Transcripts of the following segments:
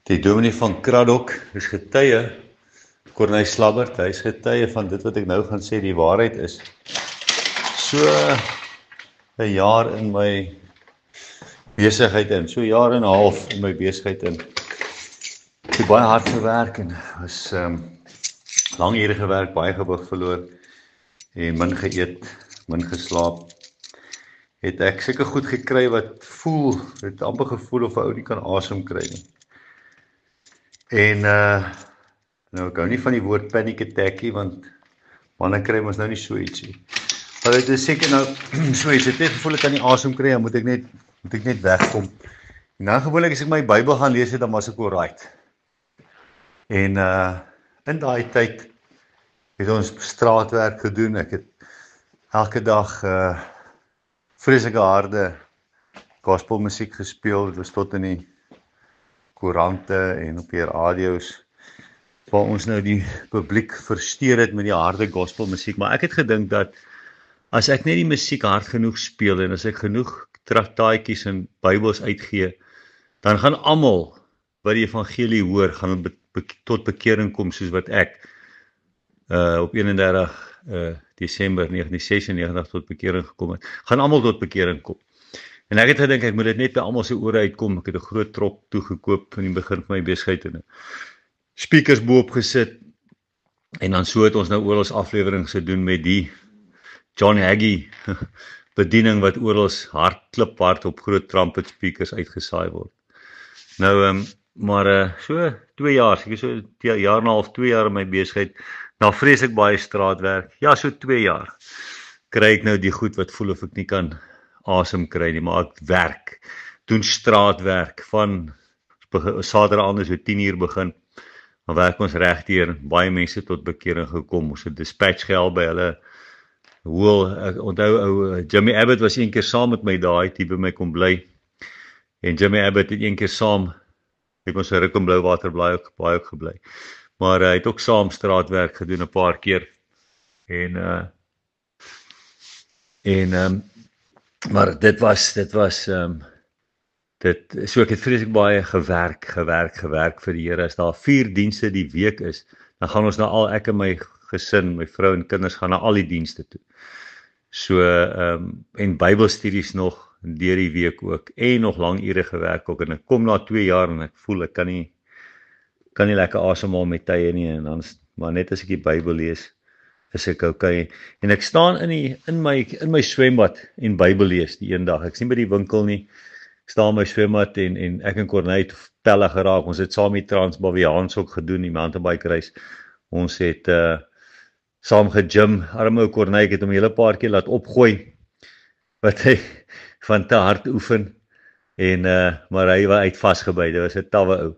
Die dominee van Kraddock is getuie, Corneille Slabbert, hy is getuie van dit wat ek nou gaan sê, die waarheid is. So 'n jaar in my besigheid in, so 'n jaar en 'n half in my besigheid in. Ek het baie hard gewerk en was lang ure gewerk, baie gewig verloor en min geëet, min geslaap. Het ek seker goed gekry wat voel, het amper gevoel of 'n ou nie kan asem kry nie. En nou ek hou nie van die woord panic attackie, want manne kry mos nou nie so ietsie. Maar dit is seker nou so iets, het net gevoel ek kan nie asem kry, dan moet ek net wegkom. En dan gewoonlik as ek my Bybel gaan lees het, dan was ek alright. En in daai tyd het ons straatwerk gedoen. Ek het elke dag vreeslike harde gospelmusiek gespeel. Dit was tot in die koerante en op die radio's, waar ons nou die publiek versteur het met die harde gospelmusiek. Maar ek het gedink dat as ek net die musiek hard genoeg speel en as ek genoeg traktaatjies en Bybels uitgee, dan gaan almal wat die evangelie hoor, gaan tot bekering kom, soos wat ek op 31 Desember 1996 tot bekering gekom het. Gaan almal tot bekering kom. En ek het gedink, ek moet dit net by almal se ore uitkom. Ek het 'n groot trop toegekoop in die begin van my besigheid en speakers bo-op gesit. En dan so het ons nou oral afleweringe gedoen met die John Hagee bediening wat oral hard kliphard op groot trumpet speakers uitgesaai word. Nou, maar so 2 jaar, seker so 'n jaar en 'n half, 2 jaar in my besigheid, nou vreeslik baie straatwerk. Ja, so 2 jaar kry ek nou die goed wat voel of ek nie kan asem kry nie, maar ek werk, doen straatwerk van Saterdag aand so 10 uur begin. Dan werk ons regdeur, baie mense tot bekering gekom. Ons het dispatch gehelp by hulle. Ek onthou Jimmy Abbott was een keer saam met my daai, die by my kom bly. En Jimmy Abbott het een keer saam, het ons 'n ruk in Blouwater baie ook gebly. Maar hy het ook saam straatwerk gedoen 'n paar keer. Maar dit was so ek het vreeslik baie gewerk vir die Here. As daar 4 dienste die week is, dan gaan ons na ek en my gesin, my vrou en kinders gaan na al die dienste toe. So en Bybelstudies nog deur die week ook en nog lang ure gewerk ook, en ek kom na 2 jaar en ek voel ek kan nie lekker asemhaal met tye nie, en dan maar net as ek die Bybel lees is ek okay. En ek staan in my swembad en Bybel lees die een dag. Ek's nie by die winkel nie. Ek staan in my swembad en ek en Corneille het pelle geraak. Ons het saam die Transbaviaans ook gedoen, die mountainbike reis. Ons het saam gegym. Arme ou Corneille het hom 'n hele paar keer laat opgooi, wat hy van te hard oefen. En maar hy was uit vasgebyt. Dit was 'n tawwe ou.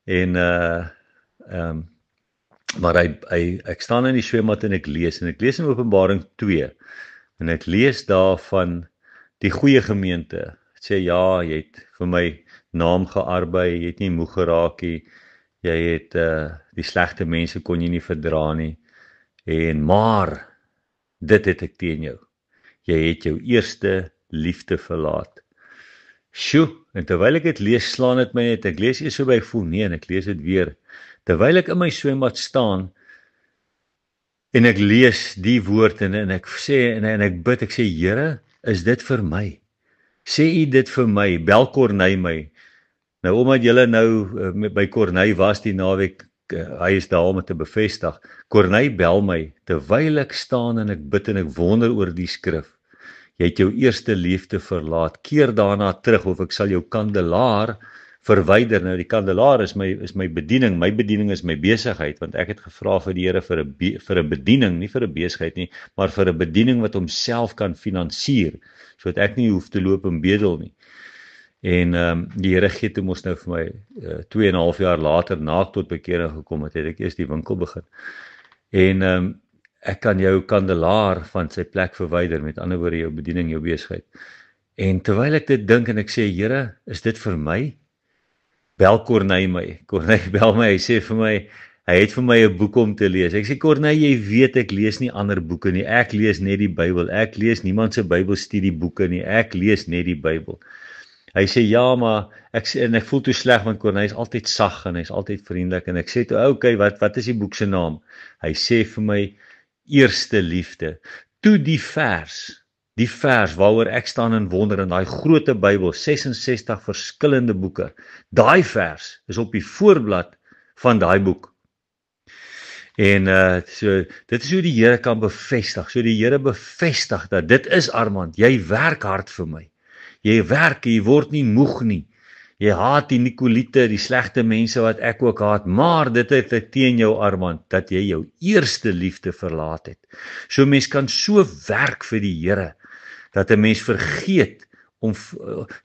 En maar ek staan in die swembad en ek lees in Openbaring 2, en ek lees daar van die goeie gemeente. Ek sê, ja, jy het vir my naam gearbei, jy het nie moeg geraak nie, jy het die slegte mense kon jy nie verdra nie, maar dit het ek teen jou. Jy het jou eerste liefde verlaat. Sjoe, en terwyl ek dit lees, slaan dit my net, ek lees eers so by, ek voel nee, en ek lees dit weer. Terwyl ek in my swembad staan, en ek lees die woord, en ek sê, en ek bid, ek sê, Here, is dit vir my? Sê U dit vir my? Bel Corneille my. Nou, omdat julle nou by Corneille was die naweek, hy is daar om te bevestig, Corneille bel my, terwyl ek staan en ek bid en ek wonder oor die skrif. Jy het jou eerste liefde verlaat, keer daarna terug, of ek sal jou kandelaar verwyder. Nou die kandelaar is my bediening. My bediening is my besigheid, want ek het gevra vir die Here vir 'n bediening, nie vir 'n besigheid nie, maar vir 'n bediening wat homself kan finansier, sodat ek nie hoef te loop en bedel nie. En die Here gee toe mos nou vir my 2,5 jaar later, na ek tot bekering gekom het, ek eers die winkel begin. En ek kan jou kandelaar van sy plek verwyder, met ander woorde jou bediening, jou besigheid. En terwyl ek dit dink en ek sê, Here, is dit vir my? Bel Corneille my. Corneille bel my, hy sê vir my, hy het vir my 'n boek om te lees. Ek sê, Corneille, jy weet ek lees nie ander boeke nie. Ek lees net die Bybel. Ek lees niemand se Bybelstudieboeke nie. Ek lees net die Bybel. Hy sê, ja, maar ek voel toe sleg, want Corneille is altyd sag en hy's altyd vriendelik, en ek sê toe, okay, wat is die boek se naam? Hy sê vir my, Eerste Liefde. Toe die vers waaroor ek staan en wonder in daai groote Bybel, 66 verskillende boeke, daai vers is op die voorblad van daai boek. En so dit is hoe die Here kan bevestig. So die Here bevestig dat dit is Armand, jy werk hard vir my. Jy werk, jy word nie moeg nie. Jy haat die Nikoliete, die slegte mense wat ek ook haat, maar dit het ek teen jou Armand, dat jy jou eerste liefde verlaat het. So mens kan so werk vir die Here, dat 'n mens vergeet om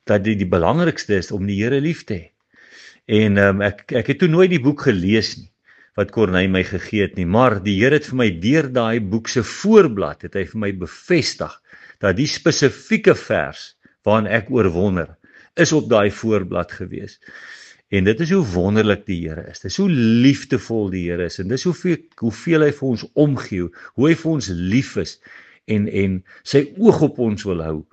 dat die belangrikste is om die Here lief te hê. En ek het toe nooit die boek gelees nie, wat Corneille my gegee het nie, maar die Here het vir my deur daai boek se voorblad, het hy vir my bevestig, dat die spesifieke vers, waarin ek oor wonder, is op daai voorblad gewees. En dit is hoe wonderlik die Here is, dit is hoe liefdevol die Here is, en dit is hoeveel hy vir ons omgee, hoe hy vir ons lief is, en sy oog op ons wil hou.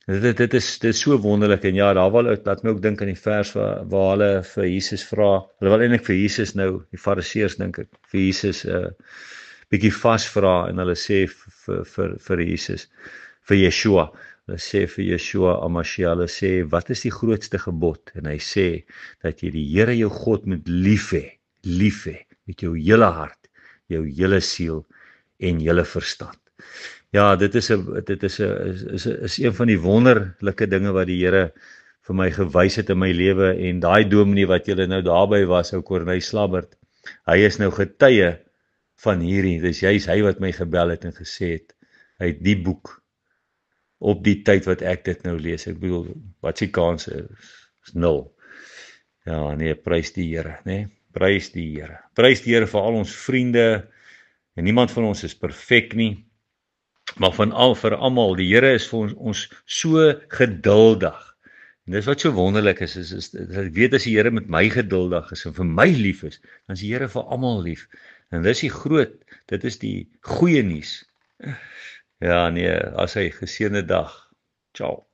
Dit is so wonderlik, en ja, laat my ook dink aan die vers waar hulle vir Jesus vra, hulle wil eintlik vir Jesus nou, die Fariseërs dink ek, vir Jesus bietjie vasvra, en hulle sê vir Jesus, vir Yeshua, hulle sê vir Yeshua Amashia, hulle sê, wat is die grootste gebod? En hy sê, dat jy die Here jou God moet lief hê, met jou hele hart, jou hele siel, en hele verstand. Ja, dit is een van die wonderlike dinge wat die Here vir my gewys het in my lewe, en daai dominee wat julle nou daarby was, ou Corneille Slabbert, hy is nou getuie van hierdie, dis juist hy wat my gebel het en gesê het, hy het die boek, op die tyd wat ek dit nou lees, ek bedoel, wat se kans is 0. Ja, nee, prys die Here, nee, prys die Here. Prys die Here vir al ons vriende, en niemand van ons is perfek nie, maar vir almal, die Here is vir ons so geduldig. En dis wat so wonderlik is ek weet as die Here met my geduldig is en vir my lief is, dan is die Here vir almal lief. En dis dit is die goeie nuus. Ja, nee, as hy geseënde dag. Ciao.